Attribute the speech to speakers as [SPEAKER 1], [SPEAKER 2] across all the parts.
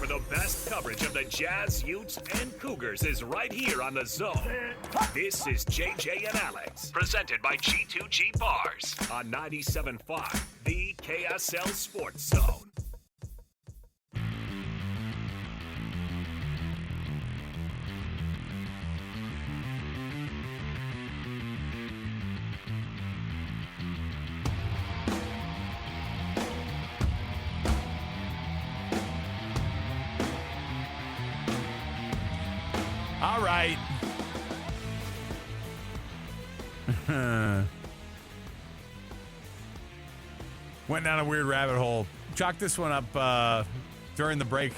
[SPEAKER 1] the best coverage of the Jazz, Utes, and Cougars is right here on The Zone. This is JJ and Alex, presented by G2G Bars on 97.5, the KSL Sports Zone.
[SPEAKER 2] All right. Went down a weird rabbit hole. Chalked this one up during the break.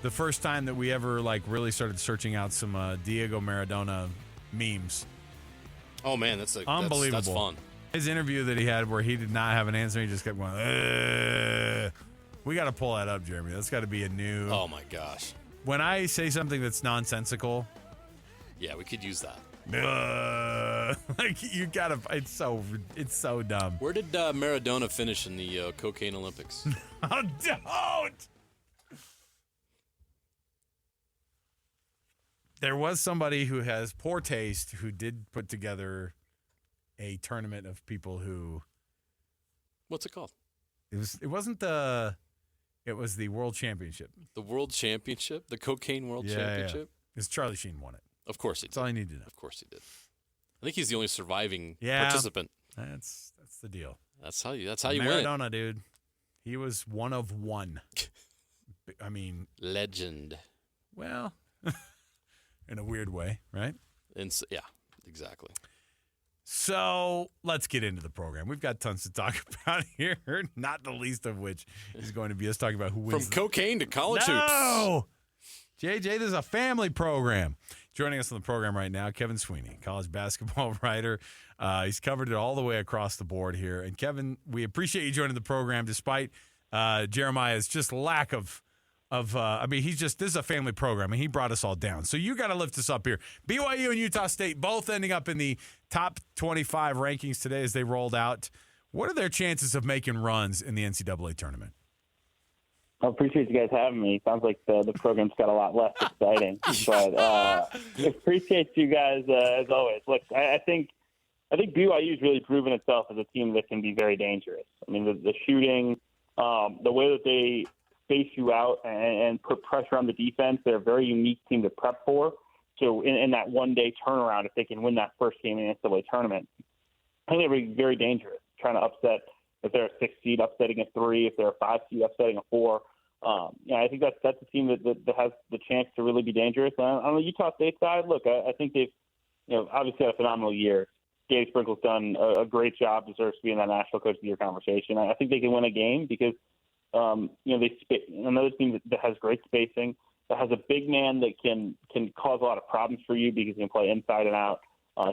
[SPEAKER 2] The first time that we ever really started searching out some Diego Maradona memes.
[SPEAKER 3] Oh man, that's
[SPEAKER 2] unbelievable.
[SPEAKER 3] That's fun.
[SPEAKER 2] His interview that he had where he did not have an answer, he just kept going. We got to pull that up, Jeremy. That's got to be a new.
[SPEAKER 3] Oh my gosh.
[SPEAKER 2] When I say something that's nonsensical,
[SPEAKER 3] yeah, we could use that.
[SPEAKER 2] You gotta. It's so dumb.
[SPEAKER 3] Where did Maradona finish in the cocaine Olympics?
[SPEAKER 2] Oh, don't. There was somebody who has poor taste who did put together a tournament of people who.
[SPEAKER 3] What's it called?
[SPEAKER 2] It wasn't It was the World Championship.
[SPEAKER 3] The World Championship? The Cocaine World Championship?
[SPEAKER 2] Because Charlie Sheen won it.
[SPEAKER 3] Of course he did.
[SPEAKER 2] That's all you need to know.
[SPEAKER 3] Of course he did. I think he's the only surviving
[SPEAKER 2] Yeah,
[SPEAKER 3] participant.
[SPEAKER 2] That's the deal.
[SPEAKER 3] That's how you win.
[SPEAKER 2] Maradona, dude. He was one of one. I mean,
[SPEAKER 3] legend.
[SPEAKER 2] Well, in a weird way, right?
[SPEAKER 3] Yeah, exactly.
[SPEAKER 2] So let's get into the program. We've got tons to talk about here, not the least of which is going to be us talking about who wins.
[SPEAKER 3] From cocaine to college hoops.
[SPEAKER 2] No! JJ, this is a family program. Joining us on the program right now, Kevin Sweeney, college basketball writer. He's covered it all the way across the board here. And Kevin, we appreciate you joining the program despite Jeremiah's just lack of this is a family program, and he brought us all down. So you got to lift us up here. BYU and Utah State both ending up in the top 25 rankings today as they rolled out. What are their chances of making runs in the NCAA tournament?
[SPEAKER 4] I appreciate you guys having me. Sounds like the program's got a lot less exciting, but appreciate you guys as always. Look, I think BYU's really proven itself as a team that can be very dangerous. I mean, the shooting, the way that they space you out and put pressure on the defense, they're a very unique team to prep for. So in that one-day turnaround, if they can win that first game in the NCAA tournament, I think they're very dangerous, trying to upset. If they're a 6 seed, upsetting a 3. If they're a 5 seed, upsetting a 4. I think that's a team that has the chance to really be dangerous. On the Utah State side, look, I think they've obviously had a phenomenal year. Gabe Sprinkle's done a great job, deserves to be in that National Coach of the Year conversation. I think they can win a game because another team that has great spacing, that has a big man that can cause a lot of problems for you because he can play inside and out.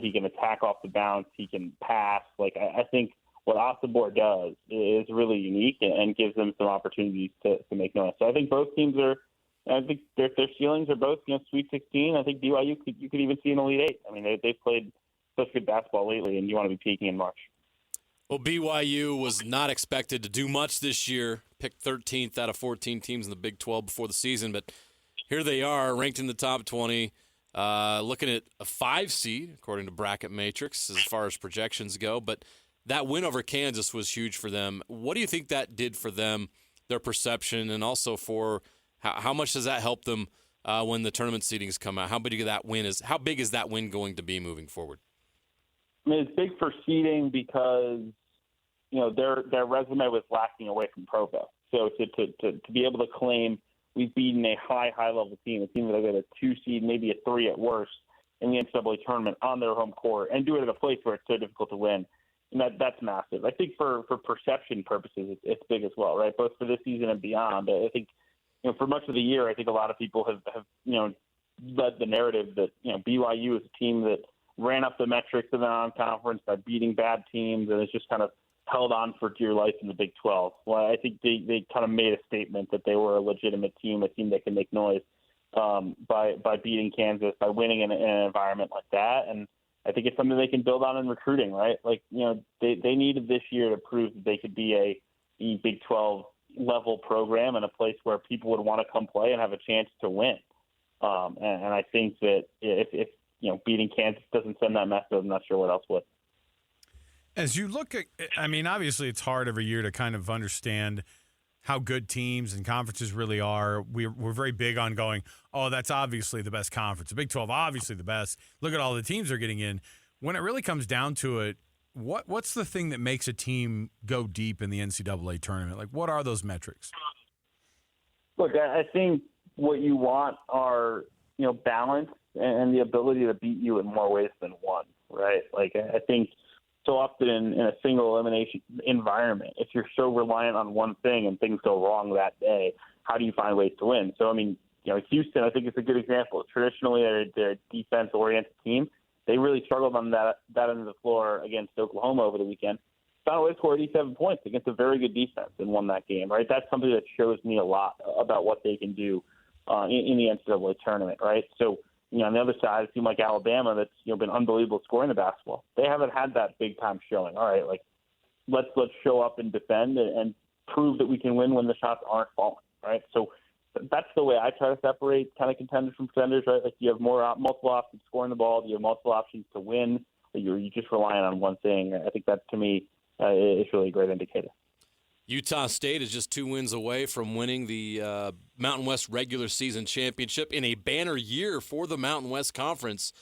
[SPEAKER 4] He can attack off the bounce. He can pass. I think what Osabor does is really unique and gives them some opportunities to make noise. So I think both teams I think their ceilings are both Sweet 16. I think BYU you could even see an Elite 8. I mean, they've played such good basketball lately, and you want to be peaking in March.
[SPEAKER 3] Well, BYU was not expected to do much this year, picked 13th out of 14 teams in the Big 12 before the season, but here they are, ranked in the top 20, looking at a 5 seed, according to Bracket Matrix, as far as projections go, but that win over Kansas was huge for them. What do you think that did for them, their perception, and also for how much does that help them when the tournament seedings come out? How big is that win going to be moving forward?
[SPEAKER 4] I mean, it's big for seeding because their resume was lacking away from Provo. So to be able to claim we've beaten a high level team, a team that got a 2 seed, maybe a 3 at worst in the NCAA tournament on their home court, and do it at a place where it's so difficult to win. And that's massive. I think for perception purposes, it's big as well, right? Both for this season and beyond. I think, for much of the year, I think a lot of people have led the narrative that, BYU is a team that ran up the metrics in the non-conference by beating bad teams and has just kind of held on for dear life in the Big 12. Well, I think they kind of made a statement that they were a legitimate team, a team that can make noise by beating Kansas, by winning in an environment like that. And I think it's something they can build on in recruiting, right? They needed this year to prove that they could be a Big 12, level program and a place where people would want to come play and have a chance to win. And I think that if beating Kansas doesn't send that message, I'm not sure what else would.
[SPEAKER 2] As you look at, I mean, obviously it's hard every year to kind of understand how good teams and conferences really are. We're very big on going, oh, that's obviously the best conference. The Big 12, obviously the best. Look at all the teams they're getting in. When it really comes down to it, what's the thing that makes a team go deep in the NCAA tournament? Like, what are those metrics?
[SPEAKER 4] Look, I think what you want are, balance and the ability to beat you in more ways than one, right? Like, I think so often in a single elimination environment, if you're so reliant on one thing and things go wrong that day, how do you find ways to win? So, I mean, Houston, I think it's a good example. Traditionally, they're a defense-oriented team. They really struggled on that end of the floor against Oklahoma over the weekend. Found a way to score 87 points against a very good defense and won that game, right? That's something that shows me a lot about what they can do in the NCAA tournament, right? So, on the other side, a team like Alabama that's been unbelievable scoring the basketball. They haven't had that big time showing. All right, like let's show up and defend and prove that we can win when the shots aren't falling, right? So that's the way I try to separate kind of contenders from contenders, right? Like you have multiple options scoring the ball, you have multiple options to win. You're just relying on one thing. I think that to me is really a great indicator.
[SPEAKER 3] Utah State is just 2 wins away from winning the Mountain West regular season championship in a banner year for the Mountain West Conference,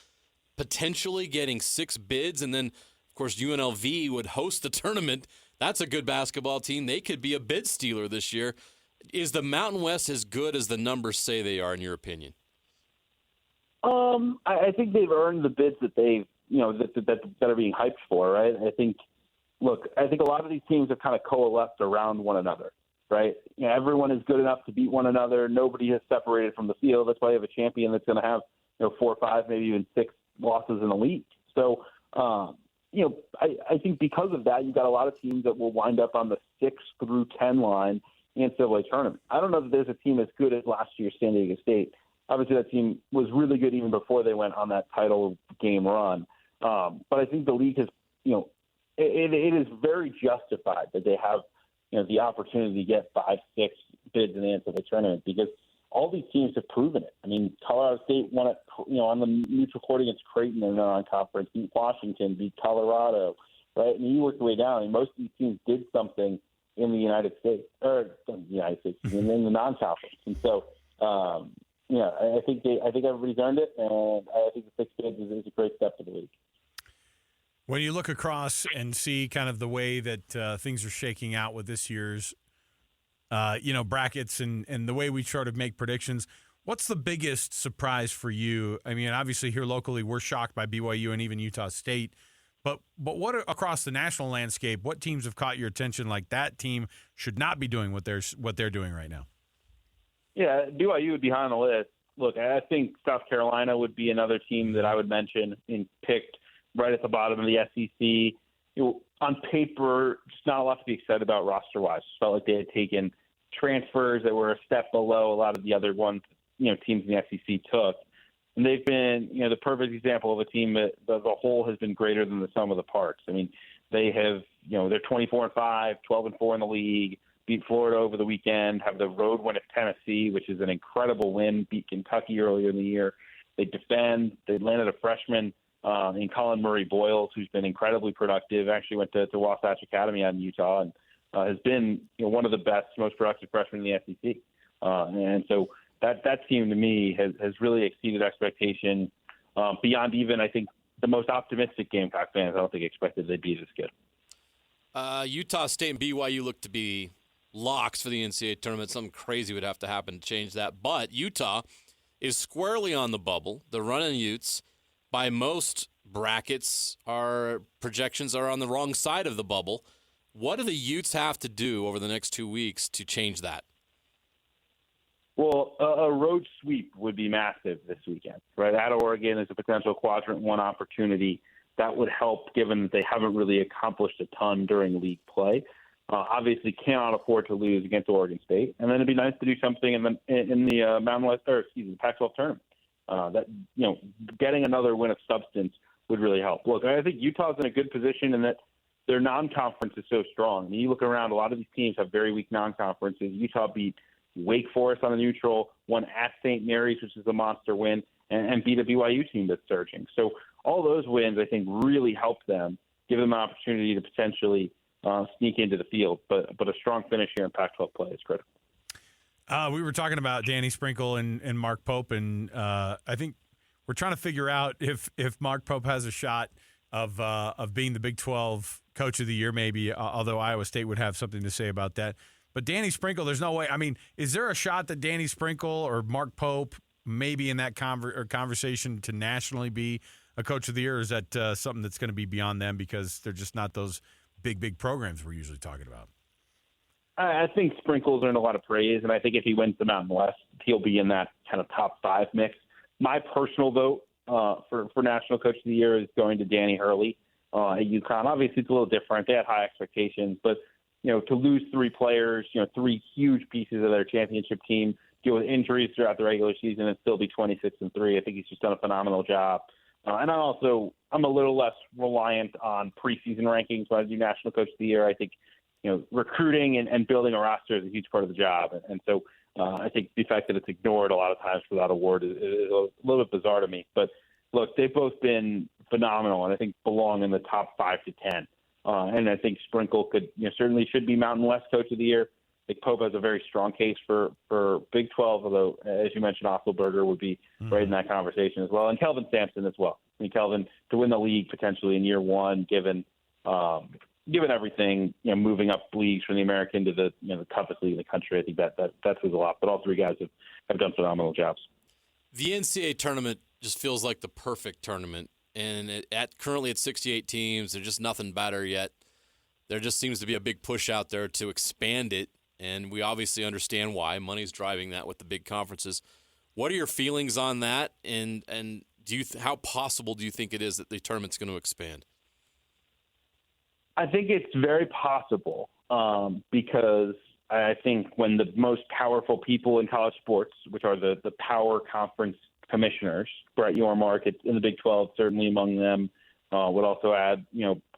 [SPEAKER 3] potentially getting 6 bids. And then, of course, UNLV would host the tournament. That's a good basketball team. They could be a bid stealer this year. Is the Mountain West as good as the numbers say they are, in your opinion?
[SPEAKER 4] I think they've earned the bids that they've, that are being hyped for, right? I think a lot of these teams have kind of coalesced around one another, right? Everyone is good enough to beat one another. Nobody has separated from the field. That's why you have a champion that's going to have, 4 or 5, maybe even 6 losses in the league. So, I think because of that, you've got a lot of teams that will wind up on the 6 through 10 line in the NCAA tournament. I don't know that there's a team as good as last year's San Diego State. Obviously, that team was really good even before they went on that title game run. But I think the league has, it is very justified that they have, the opportunity to get 5, 6 bids in the NCAA tournament because all these teams have proven it. I mean, Colorado State won it, on the neutral court against Creighton in the non-conference, beat Washington, beat Colorado, right? And you work your way down. And most of these teams did something in the United States, in the non-conference. And so, I think everybody's earned it, and I think the 6 bids is a great step for the league.
[SPEAKER 2] When you look across and see kind of the way that things are shaking out with this year's, brackets and the way we sort of make predictions, what's the biggest surprise for you? I mean, obviously here locally we're shocked by BYU and even Utah State, but what across the national landscape, what teams have caught your attention like that team should not be doing what they're doing right now? Yeah,
[SPEAKER 4] BYU would be high on the list. Look, I think South Carolina would be another team that I would mention and picked right at the bottom of the SEC. On paper, just not a lot to be excited about roster-wise. Felt like they had taken transfers that were a step below a lot of the other ones, teams in the SEC took. And they've been, the perfect example of a team that the whole has been greater than the sum of the parts. I mean, they have, they're 24-5, 12-4 in the league, beat Florida over the weekend, have the road win at Tennessee, which is an incredible win, beat Kentucky earlier in the year. They defend. They landed a freshman in Colin Murray Boyles, who's been incredibly productive. Actually went to Wasatch Academy out in Utah and has been one of the best, most productive freshmen in the SEC. And so that team to me has really exceeded expectation beyond even, I think, the most optimistic Gamecock fans. I don't think expected they'd be this good.
[SPEAKER 3] Utah State and BYU look to be locks for the NCAA tournament. Something crazy would have to happen to change that. But Utah is squarely on the bubble. The running Utes, by most brackets, our projections are on the wrong side of the bubble. What do the Utes have to do over the next 2 weeks to change that?
[SPEAKER 4] Well, a road sweep would be massive this weekend, right? At Oregon is a potential quadrant 1 opportunity. That would help given that they haven't really accomplished a ton during league play. Obviously cannot afford to lose against Oregon State. And then it'd be nice to do something in the Mountain West, the Pac-12 tournament. Getting another win of substance would really help. Look, I think Utah's in a good position in that their non-conference is so strong. I mean, you look around, a lot of these teams have very weak non-conferences. Utah beat Wake Forest on the neutral, won at St. Mary's, which is a monster win, and beat a BYU team that's surging. So all those wins, I think, really helped them, give them an opportunity to potentially sneak into the field. But a strong finish here in Pac-12 play is critical.
[SPEAKER 2] We were talking about Danny Sprinkle and Mark Pope, and I think we're trying to figure out if Mark Pope has a shot of being the Big 12 Coach of the Year, maybe, although Iowa State would have something to say about that. But Danny Sprinkle, there's no way. I mean, is there a shot that Danny Sprinkle or Mark Pope maybe in that conversation to nationally be a Coach of the Year, or is that something that's going to be beyond them because they're just not those big programs we're usually talking about?
[SPEAKER 4] I think Sprinkle's earned a lot of praise, and I think if he wins the Mountain West, he'll be in that kind of top 5 mix. My personal vote for National Coach of the Year is going to Danny Hurley at UConn. Obviously, it's a little different. They had high expectations, but to lose 3 players, 3 huge pieces of their championship team, deal with injuries throughout the regular season, and still be 26-3. I think he's just done a phenomenal job. And I'm a little less reliant on preseason rankings when I do National Coach of the Year. I think recruiting and building a roster is a huge part of the job, and so I think the fact that it's ignored a lot of times for that award is a little bit bizarre to me. But look, they've both been phenomenal, and I think belong in the top 5 to 10. And I think Sprinkle could certainly should be Mountain West Coach of the Year. I think Pope has a very strong case for Big 12, although, as you mentioned, Otzelberger would be right in that conversation as well, and Kelvin Sampson as well. I mean, Kelvin to win the league potentially in year 1, given everything, moving up leagues from the American to the the toughest league in the country. I think that says a lot. But all 3 guys have done phenomenal jobs.
[SPEAKER 3] The NCAA tournament just feels like the perfect tournament, and currently at 68 teams, there's just nothing better yet. There just seems to be a big push out there to expand it, and we obviously understand why. Money's driving that with the big conferences. What are your feelings on that, and how possible do you think it is that the tournament's going to expand?
[SPEAKER 4] I think it's very possible because I think when the most powerful people in college sports, which are the power conference commissioners, Brett Yormark in the Big 12, certainly among them, would also add,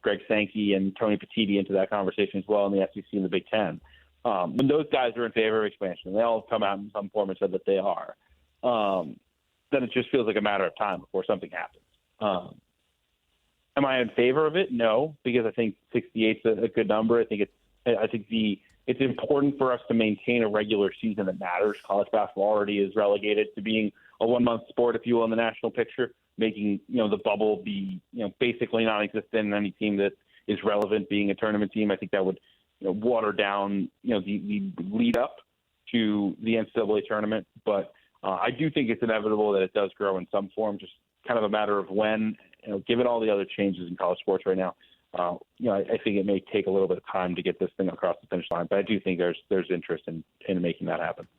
[SPEAKER 4] Greg Sankey and Tony Petitti into that conversation as well in the SEC and the Big 10. When those guys are in favor of expansion, they all come out in some form and said that they are, then it just feels like a matter of time before something happens. Am I in favor of it? No, because I think 68 is a good number. I think it's important for us to maintain a regular season that matters. College basketball already is relegated to being a 1-month sport, if you will, in the national picture, making the bubble be basically non-existent in any team that is relevant being a tournament team. I think that would water down the lead up to the NCAA tournament. But I do think it's inevitable that it does grow in some form, just kind of a matter of when. Given all the other changes in college sports right now, I think it may take a little bit of time to get this thing across the finish line. But I do think there's interest in making that happen.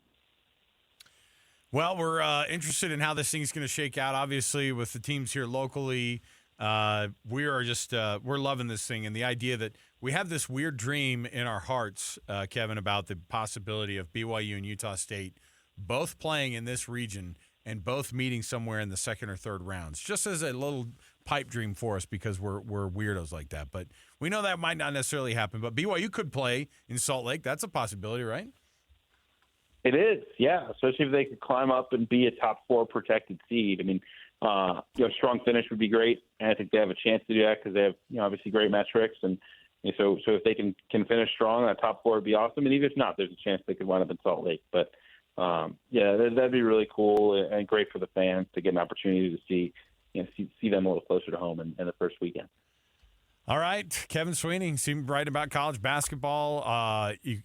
[SPEAKER 2] Well, we're interested in how this thing's going to shake out. Obviously, with the teams here locally, we are just we're loving this thing, and the idea that we have this weird dream in our hearts, Kevin, about the possibility of BYU and Utah State both playing in this region and both meeting somewhere in the 2nd or 3rd rounds, just as a little pipe dream for us because we're weirdos like that. But we know that might not necessarily happen. But BYU could play in Salt Lake. That's a possibility, right?
[SPEAKER 4] It is, yeah, especially if they could climb up and be a top 4 protected seed. I mean, strong finish would be great, and I think they have a chance to do that because they have, obviously great metrics. And so if they can finish strong, that top 4 would be awesome. And even if not, there's a chance they could wind up in Salt Lake. But that'd be really cool and great for the fans to get an opportunity to see them a little closer to home in the first weekend.
[SPEAKER 2] All right, Kevin Sweeney, seemed right about college basketball. You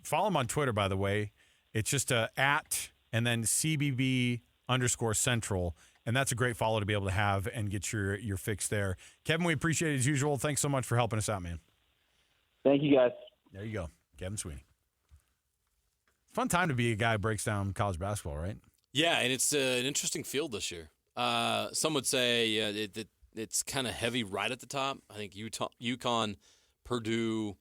[SPEAKER 2] follow him on Twitter, by the way. It's just at and then CBB_Central, and that's a great follow to be able to have and get your fix there. Kevin, we appreciate it as usual. Thanks so much for helping us out, man.
[SPEAKER 4] Thank you, guys.
[SPEAKER 2] There you go, Kevin Sweeney. Fun time to be a guy who breaks down college basketball, right?
[SPEAKER 3] Yeah, and it's an interesting field this year. Some would say it's kind of heavy right at the top. I think UConn, Purdue,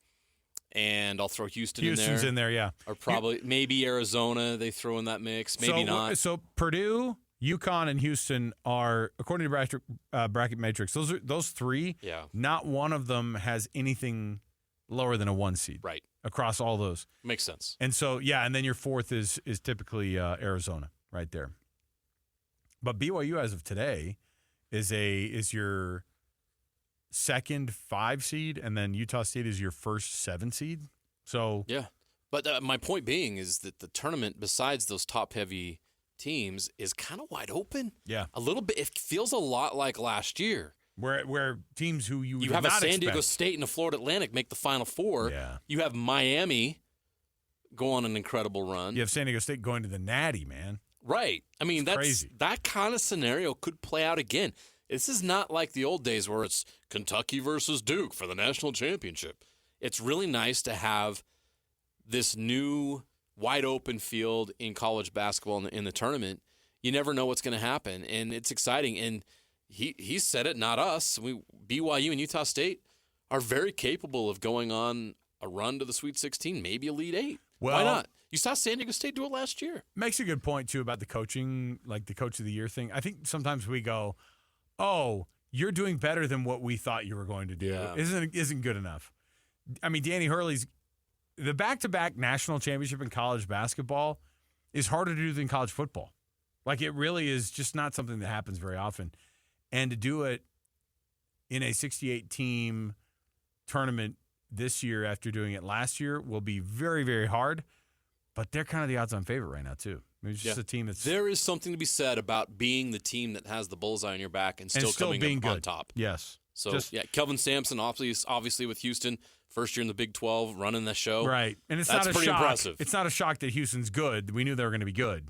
[SPEAKER 3] and I'll throw Houston's
[SPEAKER 2] in there, yeah.
[SPEAKER 3] Or probably maybe Arizona they throw in that mix, maybe not.
[SPEAKER 2] So Purdue, UConn and Houston are, according to Bracket Matrix, those three.
[SPEAKER 3] Yeah.
[SPEAKER 2] Not one of them has anything lower than a 1 seed.
[SPEAKER 3] Right.
[SPEAKER 2] Across all those.
[SPEAKER 3] Makes sense.
[SPEAKER 2] And so, yeah, and then your fourth is typically Arizona right there. But BYU as of today is your second 5 seed, and then Utah State is your first 7 seed. So
[SPEAKER 3] yeah. But my point being is that the tournament, besides those top-heavy teams, is kind of wide open.
[SPEAKER 2] Yeah.
[SPEAKER 3] A little bit. It feels a lot like last year.
[SPEAKER 2] Where teams who you
[SPEAKER 3] have
[SPEAKER 2] not
[SPEAKER 3] a San Diego
[SPEAKER 2] expect.
[SPEAKER 3] State and a Florida Atlantic make the Final Four.
[SPEAKER 2] Yeah.
[SPEAKER 3] You have Miami go on an incredible run.
[SPEAKER 2] You have San Diego State going to the Natty, man.
[SPEAKER 3] Right. I mean, that's
[SPEAKER 2] crazy.
[SPEAKER 3] That kind of scenario could play out again. This is not like the old days where it's Kentucky versus Duke for the national championship. It's really nice to have this new wide open field in college basketball in the tournament. You never know what's going to happen, and it's exciting. And he said it, not us. BYU and Utah State are very capable of going on a run to the Sweet 16, maybe Elite 8.
[SPEAKER 2] Well,
[SPEAKER 3] why not? You saw San Diego State do it last year.
[SPEAKER 2] Makes a good point, too, about the coaching, like the Coach of the Year thing. I think sometimes we go, oh, you're doing better than what we thought you were going to do.
[SPEAKER 3] Yeah.
[SPEAKER 2] Isn't good enough. I mean, Danny Hurley's – the back-to-back national championship in college basketball is harder to do than college football. Like, it really is just not something that happens very often. And to do it in a 68-team tournament this year after doing it last year will be very, very hard. But they're kind of the odds-on favorite right now, too. I mean, it's just a team that's...
[SPEAKER 3] There is something to be said about being the team that has the bullseye on your back and still coming
[SPEAKER 2] being
[SPEAKER 3] up
[SPEAKER 2] good.
[SPEAKER 3] on top.
[SPEAKER 2] Yes.
[SPEAKER 3] So, Kelvin Sampson, obviously with Houston, first year in the Big 12, running the show.
[SPEAKER 2] Right. And
[SPEAKER 3] That's
[SPEAKER 2] not a
[SPEAKER 3] pretty
[SPEAKER 2] shock.
[SPEAKER 3] impressive.
[SPEAKER 2] It's not a shock that Houston's good. We knew they were going to be good.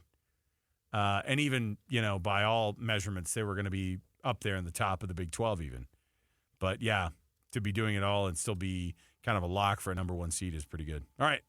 [SPEAKER 2] And even, by all measurements, they were going to be up there in the top of the Big 12 even. But, yeah, to be doing it all and still be kind of a lock for a number 1 seed is pretty good. All right.